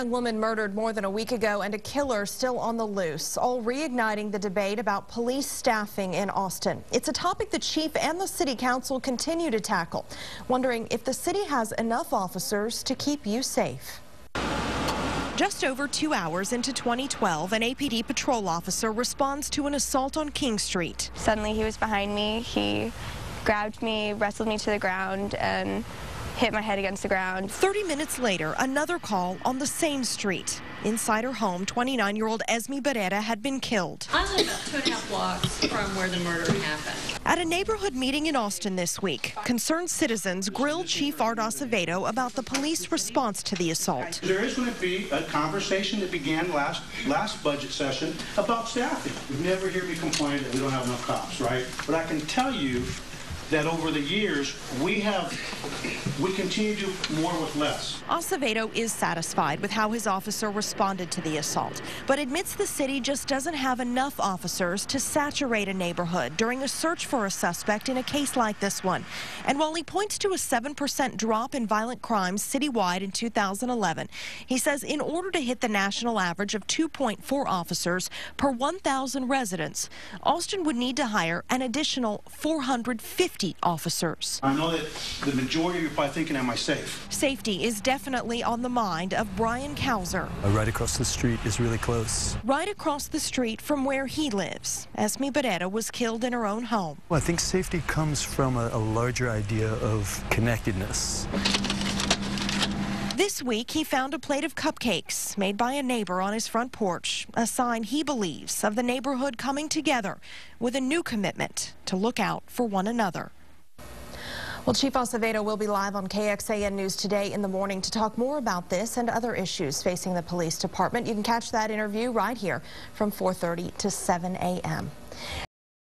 A young woman murdered more than a week ago and a killer still on the loose, all reigniting the debate about police staffing in Austin. It's a topic the chief and the city council continue to tackle, wondering if the city has enough officers to keep you safe. Just over 2 hours into 2012, an APD patrol officer responds to an assault on King Street. Suddenly he was behind me, he grabbed me, wrestled me to the ground, and hit my head against the ground. 30 minutes later, another call on the same street. Inside her home, 29-year-old Esme Barrera had been killed. I live about 2.5 blocks from where the murder happened. At a neighborhood meeting in Austin this week, concerned citizens grilled Chief Art Acevedo about the police response to the assault. There is going to be a conversation that began last budget session about staffing. You never hear me complain that we don't have enough cops, right? But I can tell you that over the years, we continue to do more with less. Acevedo is satisfied with how his officer responded to the assault, but admits the city just doesn't have enough officers to saturate a neighborhood during a search for a suspect in a case like this one. And while he points to a 7% drop in violent crimes citywide in 2011, he says in order to hit the national average of 2.4 officers per 1,000 residents, Austin would need to hire an additional 450 officers. I know that the majority of you are probably thinking, am I safe? Safety is definitely on the mind of Brian Kauser. Right across the street is really close. Right across the street from where he lives, Esme Barrera was killed in her own home. Well, I think safety comes from a larger idea of connectedness. This week, he found a plate of cupcakes made by a neighbor on his front porch, a sign he believes of the neighborhood coming together with a new commitment to look out for one another. Well, Chief Acevedo will be live on KXAN News today in the morning to talk more about this and other issues facing the police department. You can catch that interview right here from 4:30 to 7 a.m.